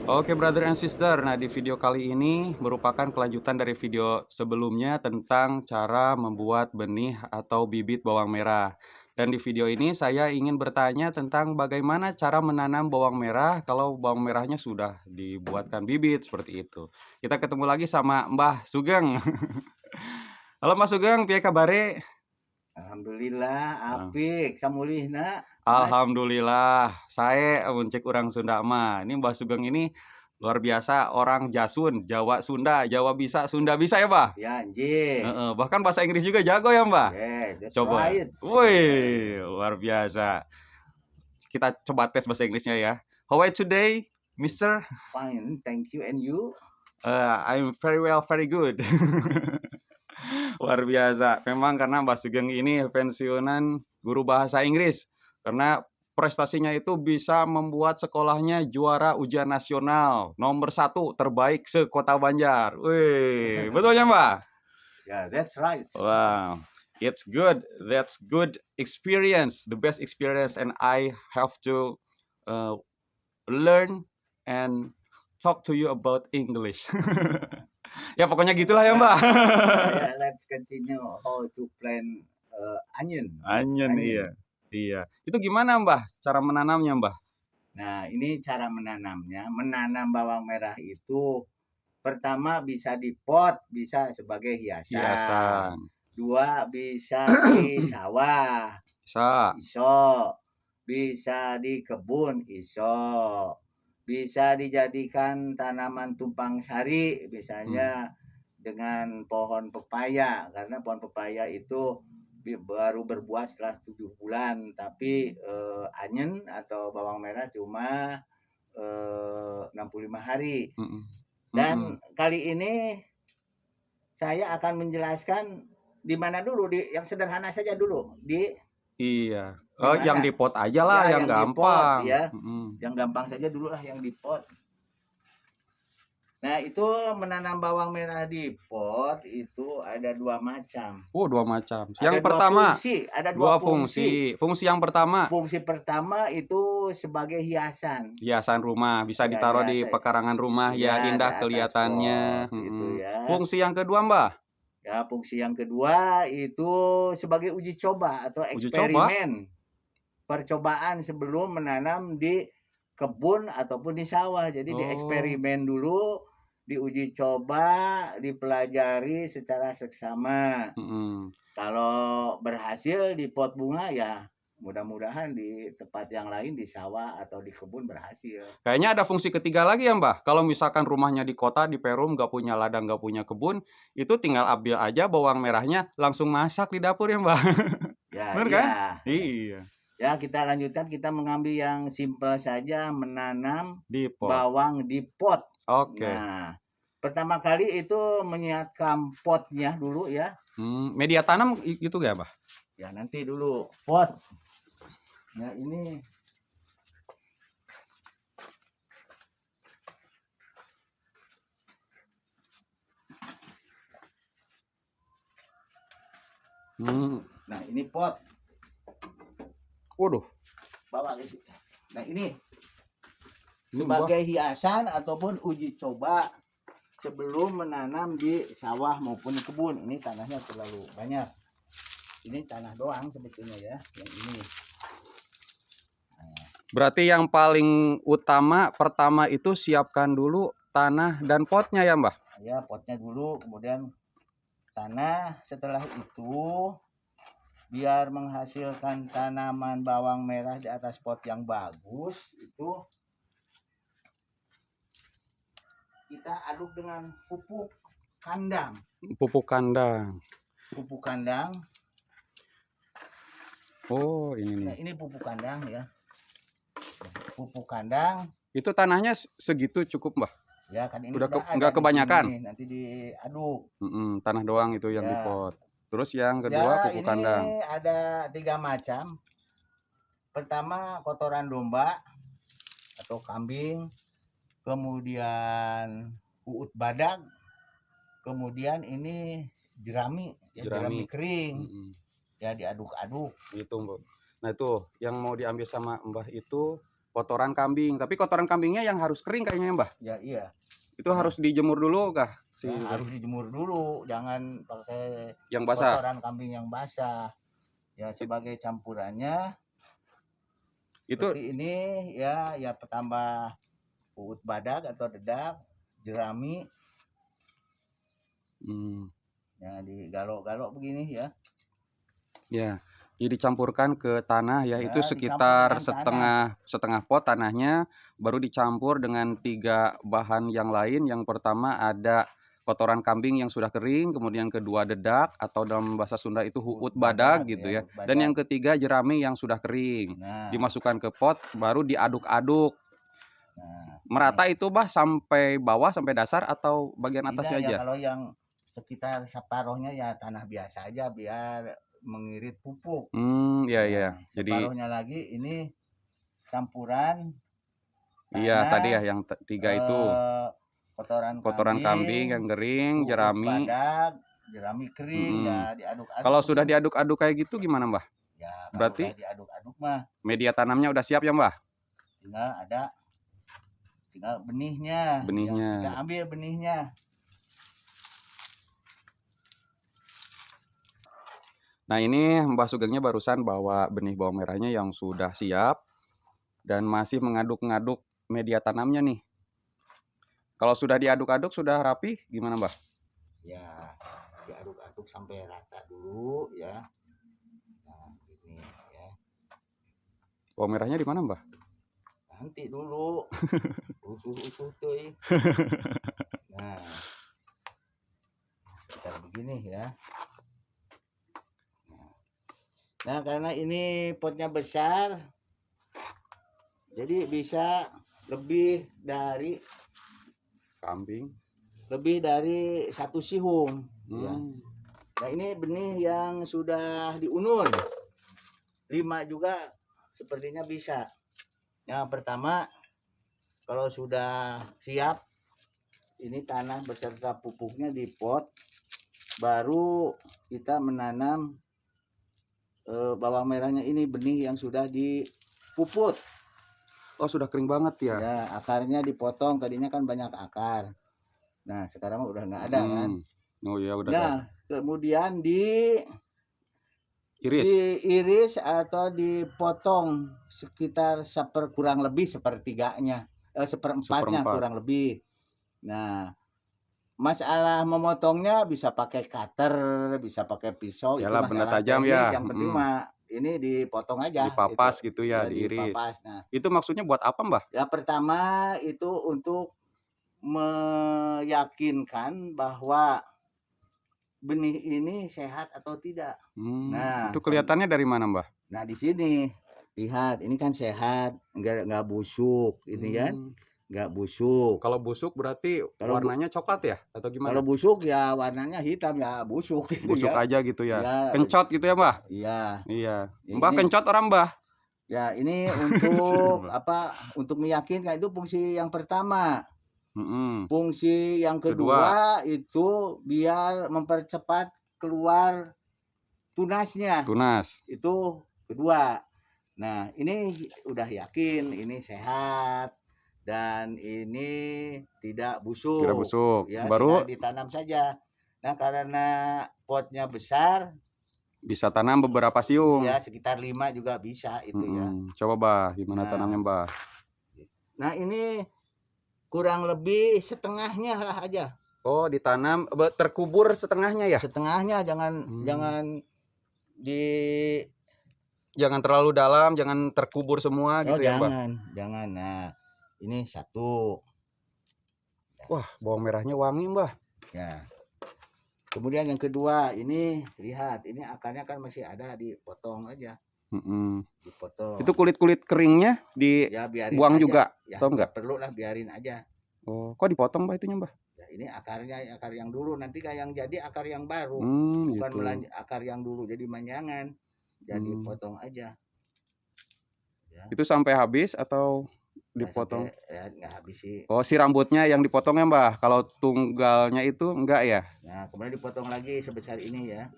Oke, brother and sister. Nah, di video kali ini merupakan kelanjutan dari video sebelumnya tentang cara membuat benih atau bibit bawang merah. Dan di video ini saya ingin bertanya tentang bagaimana cara menanam bawang merah kalau bawang merahnya sudah dibuatkan bibit seperti itu. Kita ketemu lagi sama Mbah Sugeng. Halo Mas Sugeng, piye kabare? Alhamdulillah Ah, apik samulihna, Mas. Alhamdulillah, saya muncik urang Sunda mah. Ini Mbah Sugeng ini luar biasa orang Jasun, Jawa Sunda, Jawa bisa, Sunda bisa ya, Mbah? Ya, anjing. Heeh, bahkan bahasa Inggris juga jago ya, Mbah? Yes, that's Coba. right. Yes. Wih, luar biasa. Kita coba tes bahasa Inggrisnya ya. How are you today, Mister? Fine, thank you. And you? I'm very well, very good. Luar biasa. Memang karena Mbah Sugeng ini pensiunan guru bahasa Inggris. Karena prestasinya itu bisa membuat sekolahnya juara ujian nasional nomor 1 terbaik se-Kota Banjar. Wih, betul ya, Mbak? Yeah, that's right. Wow, it's good. That's good experience, the best experience, and I have to uh, learn and talk to you about English. Ya pokoknya gitulah ya, Mbak. Yeah, let's continue how to plant onion. Onion, iya. Onion. Iya. Itu gimana, Mbah, cara menanamnya, Mbah? Nah, ini cara menanamnya. Menanam bawang merah itu pertama bisa di pot, bisa sebagai hiasan. Hiasan. Dua, bisa di sawah, Bisa. iso. Bisa di kebun, iso. Bisa dijadikan tanaman tumpang sari, misalnya Hmm. dengan pohon pepaya, karena pohon pepaya itu baru berbuah setelah 7 bulan, tapi anyen atau bawang merah cuma 65 hari. Mhm. Dan Mhm. kali ini saya akan menjelaskan di mana dulu, di yang sederhana saja dulu, Iya. di Oh, yang mana? di pot aja lah, Ya, yang yang di pot gampang. ya. Mhm. Yang gampang saja dulu lah yang di pot. Nah, itu menanam bawang merah di pot itu ada 2 macam. 2 macam. Yang Ada dua pertama, fungsi, ada 2 dua fungsi. fungsi. Fungsi yang pertama, Fungsi pertama itu sebagai hiasan. hiasan rumah, bisa Ya, ditaruh di hiasan. pekarangan rumah ya, Ya, di indah atas kelihatannya, pot itu mhm. ya. Fungsi yang kedua, Mbah? Ya, fungsi yang kedua itu sebagai uji coba atau Uji coba? eksperimen. Percobaan sebelum menanam di kebun ataupun di sawah. Jadi Oh, dieksperimen dulu, diuji coba, dipelajari secara seksama. mhm. Kalau berhasil di pot bunga ya mudah-mudahan di tempat yang lain di sawah atau di kebun berhasil. Kayaknya ada fungsi ketiga lagi ya, Mbah? Kalau misalkan rumahnya di kota, di Perum, nggak punya ladang, nggak punya kebun, itu tinggal ambil aja bawang merahnya, langsung masak di dapur ya, Mbah? Ya, Bener kan? iya, ya. Iya, Ya, kita lanjutkan, kita mengambil yang simpel saja, menanam di pot. bawang di pot. Oke. Nah, pertama kali itu menyiapkan potnya dulu ya. Media tanam itu ya, Mbah? Ya, nanti dulu pot. Nah, ini Mmm, nah ini pot, waduh, bawa ke sini. Nah, ini Mbah, sebagai hiasan ataupun uji coba sebelum menanam di sawah maupun di kebun. Ini tanahnya terlalu banyak. Ini tanah doang sebetulnya ya, yang ini. berarti yang paling utama pertama itu siapkan dulu tanah dan potnya ya, Mbah? Ya, potnya dulu, kemudian tanah. Setelah itu biar menghasilkan tanaman bawang merah di atas pot yang bagus, itu kita aduk dengan pupuk kandang. Pupuk kandang. Pupuk kandang. Oh, ini Nah, nih. ini pupuk kandang ya. Pupuk kandang. Itu tanahnya segitu cukup, Mbah? Ya, kan ini Udah udah ada nggak di kebanyakan? sini. Nanti diaduk. Tanah doang itu yang di Ya. pot. Terus yang kedua Ya, pupuk ini kandang. ada 3 macam. Pertama kotoran domba atau kambing, kemudian uut badak, kemudian ini jerami, ya, jerami Jerami. kering. Mhm. Ya, diaduk-aduk. Gitu, Mbak. Nah itu yang mau diambil sama Mbah itu Kotoran kambing, tapi kotoran kambingnya yang harus kering kayaknya ya, Mbah? Ya iya. Itu Nah, harus dijemur dulu kah? ya harus dijemur dulu, jangan pakai Yang basah? kotoran kambing yang basah. Ya sebagai campurannya Itu seperti ini ya, ya tambah uut badak atau dedak, jerami, hmm, ya digalok-galok begini ya. ya. Jadi dicampurkan ke tanah ya, itu Ya dicampur sekitar dengan tanah. setengah pot tanahnya, baru dicampur dengan 3 bahan yang lain. Yang pertama ada kotoran kambing yang sudah kering, kemudian kedua dedak atau dalam bahasa Sunda itu Uut huut badak badak gitu ya, ya. uut Dan badak. yang ketiga jerami yang sudah kering. Nah, Dimasukkan ke pot, baru diaduk-aduk. nah ini. Merata itu Bah sampai bawah, sampai dasar atau bagian Tidak atasnya ya, aja? kalau yang sekitar separuhnya ya tanah biasa aja biar mengirit pupuk. Iya iya. Nah, Jadi separuhnya lagi ini campuran iya tadi ya tanah, yang 3 itu, kotoran kotoran kambing yang kambing, kering, uut jerami, badak, jerami kering, mhm. ya diaduk-aduk Kalau sudah begini. diaduk-aduk kayak gitu gimana, Mbah? Ya kalau udah Berarti diaduk-aduk mah media tanamnya udah siap ya, Mbah? tinggal tinggal benihnya yang kita Benihnya. ambil benihnya. Nah ini Mbah Sugengnya barusan bawa benih bawang merahnya yang sudah siap dan masih mengaduk-ngaduk media tanamnya nih. Kalau sudah diaduk-aduk sudah rapi gimana, Mbah? Ya diaduk-aduk sampai rata dulu ya. Nah ini ya, Bawang merahnya di mana, Mbah? nanti dulu usuh-usuh tuh. Nah kita begini ya. Nah karena ini potnya besar, jadi bisa lebih dari Kambing. satu sihum ya. Hmm. Nah ini benih yang sudah diunur 5 juga sepertinya bisa. Yang pertama, kalau sudah siap ini tanah beserta pupuknya di pot, baru kita menanam bawang merahnya ini, benih yang sudah dipuput. Oh sudah kering banget ya? Ya akarnya dipotong, tadinya kan banyak akar. Nah sekarang udah nggak ada kan. Oh iya udah gak ada. Nah kemudian Iris? diiris atau dipotong sekitar kurang lebih sepertiganya, seperempatnya Seperempat. kurang lebih. Nah masalah memotongnya bisa pakai cutter, bisa pakai pisau, itu Yalah benda masalah tajam ya? teknis, yang penting mah ini dipotong aja itu, Dipapas gitu ya, ya diiris. dipapas. Nah, Itu maksudnya buat apa, Mbah? ya pertama itu untuk meyakinkan bahwa benih ini sehat atau tidak. Nah, Itu kelihatannya dari mana, Mbah? nah di sini lihat, ini kan sehat, nggak busuk, ini kan, Mmm. nggak busuk. Kalau busuk berarti Kalau warnanya coklat ya? Atau Kalau gimana? busuk ya warnanya hitam, ya busuk gitu Busuk ya. aja gitu ya? Ya, Kencot gitu ya, Mbah? iya. Iya. Mbah Ini kencot orang, Mbah? ya ini Serius, untuk Mbah? apa? Untuk meyakinkan, itu fungsi yang pertama. Mhm. Fungsi yang Kedua, kedua itu biar mempercepat keluar tunasnya. tunas. Itu kedua. Nah, ini udah yakin ini sehat dan ini tidak Tidak busuk, busuk. ya tinggal Baru ditanam saja. Nah, karena potnya besar, bisa tanam beberapa siung. ya sekitar 5 juga bisa itu ya. Coba, Mbah, gimana tanamnya, Nah, Mbah? ini kurang lebih setengahnya lah aja. Oh, ditanam terkubur setengahnya ya? Setengahnya, jangan jangan di Jangan terlalu dalam, jangan terkubur semua oh gitu ya, Mbah? jangan. Nah, ini satu. Wah, bawang merahnya wangi, Mbah. Ya. Kemudian yang kedua, ini lihat, ini akarnya kan masih ada, dipotong aja, dipotong. Itu kulit-kulit keringnya Ya biarin dibuang aja. juga Ya atau nggak enggak? perlu lah, biarin aja. Oh, kok dipotong, Mbah, itunya, Mbah? Ya ini akarnya, akar yang dulu, nanti kayak yang jadi akar yang baru. Bukan Gitu. akar yang dulu jadi manjangan. Jadi potong aja. Ya. Itu sampai habis atau Nggak dipotong? sampai, ya nggak habis sih. Oh, si rambutnya yang dipotongnya, Mbah. Kalau tunggalnya itu enggak ya? Nah, kemudian dipotong lagi sebesar ini ya.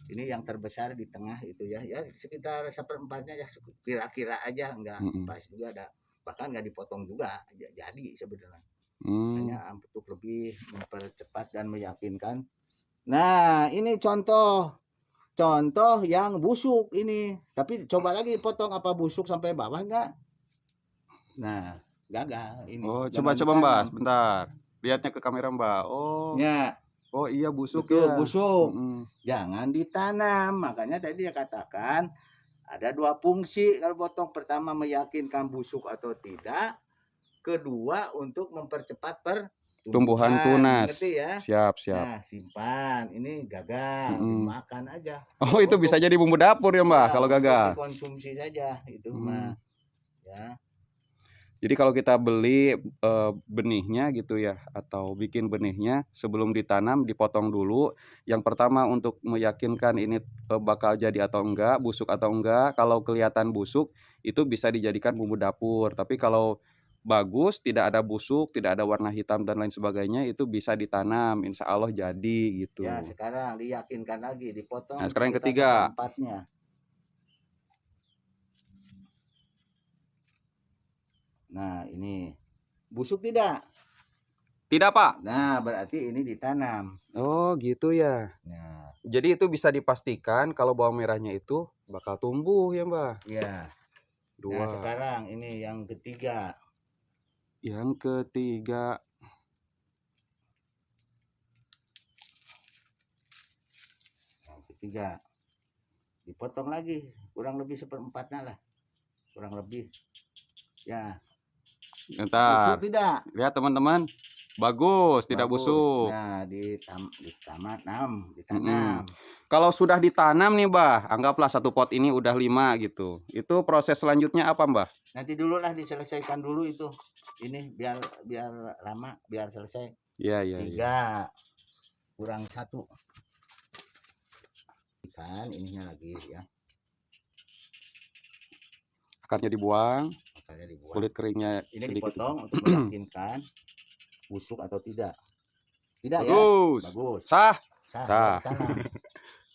Ini yang terbesar di tengah itu ya. Ya sekitar seperempatnya ya, kira-kira aja, enggak pas juga ada. bahkan nggak dipotong juga jadi sebenarnya. Hmm. Hanya untuk lebih mempercepat dan meyakinkan. Nah, ini contoh yang busuk ini. Tapi coba lagi potong apa busuk sampai bawah enggak? Nah, gagal ini. Oh, Jangan coba Mbak, ditanam. sebentar. Lihatnya ke kamera Mbak. Oh, Ya, oh iya busuk betul ya. busuk. Mhm. Jangan ditanam. Makanya tadi dia katakan ada dua fungsi kalau potong. Pertama meyakinkan busuk atau tidak. Kedua untuk mempercepat Tumbuhan pertumbuhan. tunas. Mengerti ya? Siap, siap. Nah, simpan. Ini gagal, Mhm. dimakan aja. Oh, itu bisa jadi bumbu dapur ya Mbak Ya, kalau untuk gagal? dikonsumsi saja itu Hmm. mah, ya. Jadi kalau kita beli, benihnya gitu ya, atau bikin benihnya sebelum ditanam dipotong dulu. Yang pertama untuk meyakinkan ini, bakal jadi atau enggak, busuk atau enggak. Kalau kelihatan busuk, itu bisa dijadikan bumbu dapur. Tapi kalau bagus, tidak ada busuk, tidak ada warna hitam dan lain sebagainya, itu bisa ditanam, insya Allah jadi Ya, gitu. sekarang diyakinkan lagi, Nah, dipotong sekarang yang sekitar ketiga. seperempatnya. Nah, ini busuk tidak? Tidak, Pak? Nah, berarti ini ditanam. Oh, gitu ya. Nah, Jadi itu bisa dipastikan kalau bawang merahnya itu bakal tumbuh ya, Mbak? ya. Nah, 2. sekarang ini yang ketiga. Yang ketiga. Yang ketiga. Dipotong lagi, kurang lebih seperempatnya lah. Kurang lebih. Ya, busuk Bentar. tidak? Lihat teman-teman. Bagus, tidak Bagus. busuk. Nah, ditanam. Mhm. Kalau sudah ditanam nih, Mbah, anggaplah satu pot ini udah 5 gitu. Itu proses selanjutnya apa, Mbah? Nanti dulu lah diselesaikan dulu itu. Ini biar biar lama, biar selesai. Iya, iya, iya. 3 kurang 1. Ikan ininya lagi ya, Akarnya dibuang, makanya dibuang. kulit keringnya Ini sedikit. dipotong untuk meyakinkan busuk atau tidak. Tidak ya? Bagus. Bagus. Sah. Sah, Sah. ditanam.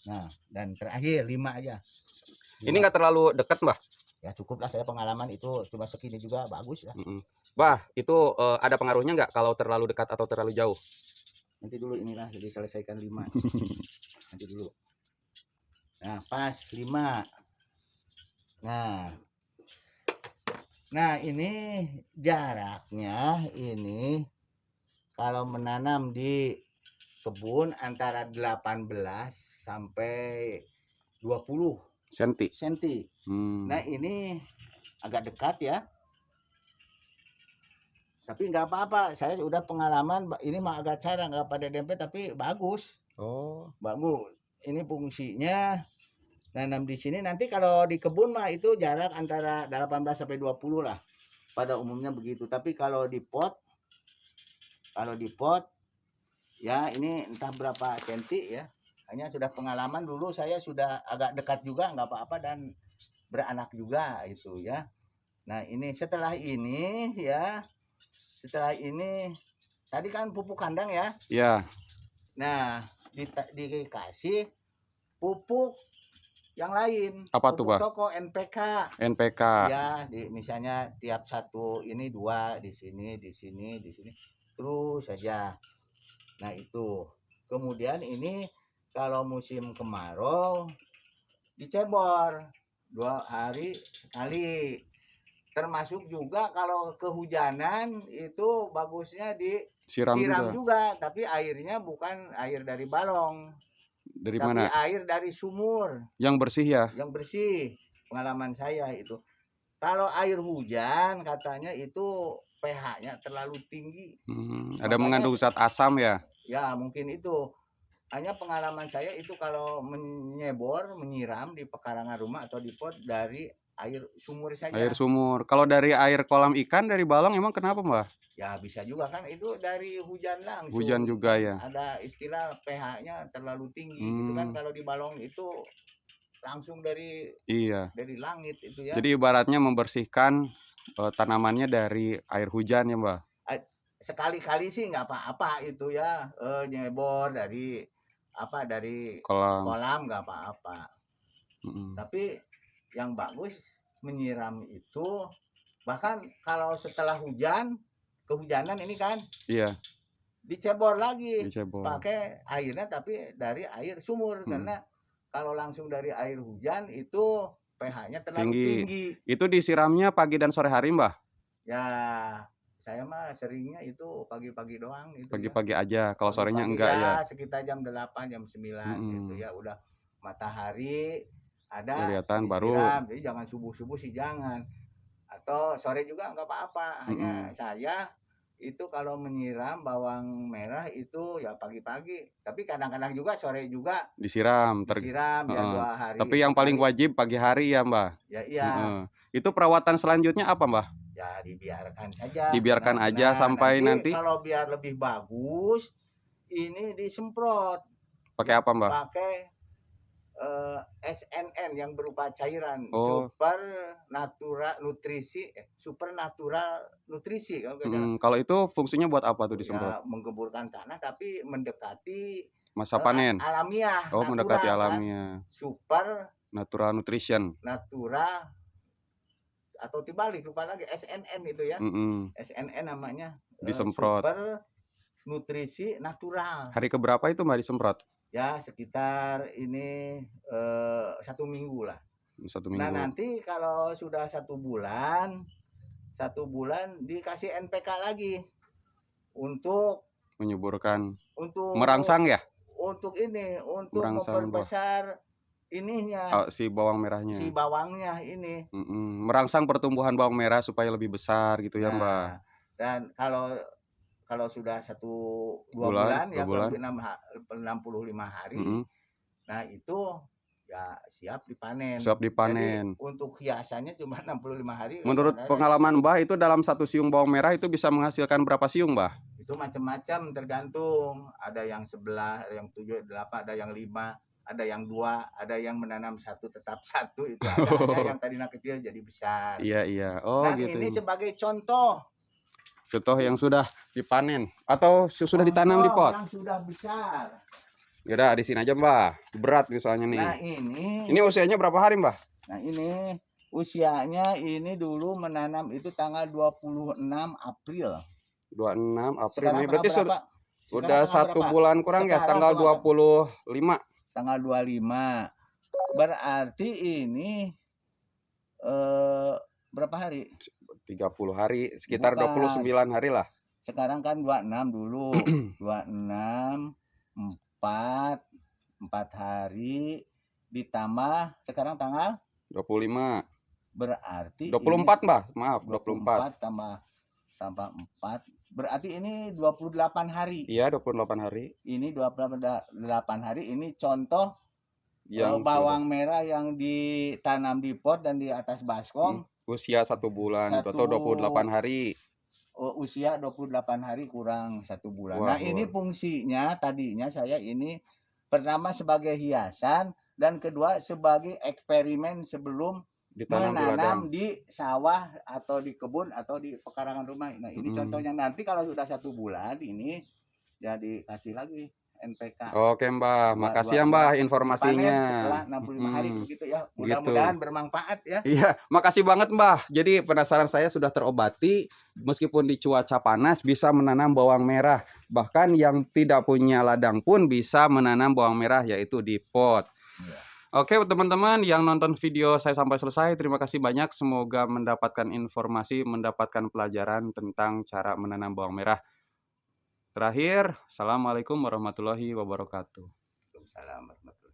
Nah, dan terakhir 5 aja. Ini nggak terlalu dekat, Mbah? Ya cukup lah, saya pengalaman itu cuma segini juga bagus ya. Mbah, itu ada pengaruhnya nggak kalau terlalu dekat atau terlalu jauh? Nanti dulu inilah diselesaikan 5. Nanti dulu. Nah, pas 5. Nah. Nah, ini jaraknya ini kalau menanam di kebun antara 18 sampai 20 senti. Nah, ini agak dekat ya. Tapi nggak apa-apa, saya udah pengalaman ini mah agak cara nggak pada dempet tapi bagus. Oh. Bagus. Ini fungsinya nanam di sini. Nanti kalau di kebun mah itu jarak antara 18 sampai 20 lah. Pada umumnya begitu. Tapi kalau di pot ya ini entah berapa senti ya. Hanya sudah pengalaman dulu, saya sudah agak dekat juga nggak apa-apa dan beranak juga itu ya. Nah, ini setelah ini tadi kan pupuk kandang ya. Iya. Nah, dikasih pupuk yang lain. Apa tuh, Pupuk Pak? toko NPK. NPK. Ya, misalnya tiap satu ini 2 di sini, di sini, di sini. Terus saja. Nah, itu. Kemudian ini kalau musim kemarau dicebor 2 hari sekali. Termasuk juga kalau kehujanan itu bagusnya Siram disiram juga. juga, tapi airnya bukan air dari balong, Dari tapi mana? air dari sumur. Yang bersih ya? Yang bersih. Pengalaman saya itu. Kalau air hujan katanya itu pH-nya terlalu tinggi. Ada Makanya mengandung zat asam ya? ya mungkin itu. Hanya pengalaman saya itu kalau menyiram di pekarangan rumah atau di pot dari air sumur saja. Air sumur. Kalau dari air kolam ikan, dari balong emang kenapa, Mbah? Ya bisa juga kan itu dari hujan langsung. Hujan juga kan ya? Ada istilah pH-nya terlalu tinggi gitu kan. Kalau di balong itu langsung dari Iya. langit itu ya. Jadi ibaratnya membersihkan tanamannya dari air hujan ya, Mbah? Sekali-kali sih nggak apa-apa itu ya, nyebor dari kolam nggak apa-apa. Tapi yang bagus menyiram itu Bahkan kalau setelah hujan, kehujanan ini kan, Iya, dicebor lagi dicebol. pakai airnya tapi dari air sumur, Mhm. karena kalau langsung dari air hujan itu pH-nya terlalu Tinggi. tinggi. Itu disiramnya pagi dan sore hari, Mbah? Ya, saya mah seringnya itu pagi-pagi doang itu ya. Pagi-pagi aja, kalau sorenya Pagi-pagi enggak ya? ya sekitar jam 8 jam 9 gitu Mhm. ya, udah matahari ada Kelihatan baru disiram, jadi jangan subuh-subuh sih jangan, atau sore juga nggak apa-apa. Hanya mhm, saya itu kalau menyiram bawang merah itu ya pagi-pagi, tapi kadang-kadang juga sore juga disiram disiram ya heeh. 2 hari Tapi yang paling sekali. wajib pagi hari ya, Mbah? Ya iya, Heeh. Itu perawatan selanjutnya apa, Mbah? ya dibiarkan saja Dibiarkan aja nah sampai nanti nanti kalau biar lebih bagus, ini disemprot pakai apa, Mbah? pakai SNN yang berupa cairan Oh, super natural nutrisi kalau nggak salah. kalau itu fungsinya buat apa tuh Itu disemprot? ya menggemburkan tanah tapi mendekati Masa panen? alamiah, Oh, mendekati natural kan. alamiah, Super natural nutrition, natural atau dibalik lupa lagi SNN itu ya. mhm, SNN namanya disemprot. super nutrisi natural. Hari ke berapa itu, Mbah, disemprot? Ya sekitar ini 1 minggu lah. 1 Nah minggu, nanti kalau sudah 1 bulan dikasih NPK lagi untuk menyuburkan, untuk merangsang ya? untuk Merangsang buah, memperbesar ininya si bawang merahnya, si bawangnya ini. merangsang pertumbuhan bawang merah supaya lebih besar gitu ya, Mbah? Nah, dan kalau kalau sudah 1 2 bulan Bulan, 2 ya kurang bulan, lebih 65 hari, mhm, nah itu ya siap dipanen. siap Jadi dipanen. untuk hiasannya cuma 65 hari saya Menurut rasa pengalaman cukup. Mbah itu dalam satu siung bawang merah itu bisa menghasilkan berapa siung, Mbah? Itu macam-macam tergantung, ada yang 11, ada yang 7, 8, ada yang 5, ada yang 2, ada yang menanam satu tetap satu, itu ada yang tadinya kecil jadi besar. Iya iya, oh Dan gitu ini ya. sebagai contoh, Contoh yang sudah dipanen atau sudah ditanam di contoh pot? yang sudah besar. Ya udah di sini aja, Mbah, berat nih soalnya nih. Nah ini, Ini usianya berapa hari, Mbah? nah ini usianya ini dulu menanam itu tanggal 26 April. 26 April, Sekarang Mei, tanggal berarti berapa? Sekarang udah tanggal 1 berapa? bulan kurang ya, Sekarang tanggal coba 25, tanggal 25. Berarti ini eh, berapa hari? 30 hari, sekitar Bukan. 29 hari lah. Sekarang kan 26 dulu. 26 4 4 hari ditambah sekarang tanggal 25, berarti ini 24, Mbah, maaf 24. 24 tambah tambah 4 berarti ini 28 hari. Iya 28 hari Ini 28 hari ini contoh yang sudah bawang merah yang ditanam di pot dan di atas baskom usia 1 bulan satu atau 28 hari. usia 28 hari kurang 1 bulan. Wah, Nah ini fungsinya tadinya saya ini pertama sebagai hiasan dan kedua sebagai eksperimen sebelum ditanam di ladang. menanam di sawah atau di kebun atau di pekarangan rumah. Nah ini Mhm. contohnya nanti kalau sudah 1 bulan ini ya dikasih lagi NPK. Oke, Mbah, makasih ya, Mbah, Dipanen informasinya. setelah 65 hari Mhm, begitu ya. gitu. Mudah-mudahan bermanfaat ya. Iya, makasih banget, Mbah. Jadi penasaran saya sudah terobati, meskipun di cuaca panas bisa menanam bawang merah. Bahkan yang tidak punya ladang pun bisa menanam bawang merah, yaitu di pot. Iya. Oke, teman-teman yang nonton video saya sampai selesai, terima kasih banyak. Semoga mendapatkan informasi, mendapatkan pelajaran tentang cara menanam bawang merah. Terakhir, Assalamualaikum warahmatullahi wabarakatuh. Waalaikumsalam warahmatullahi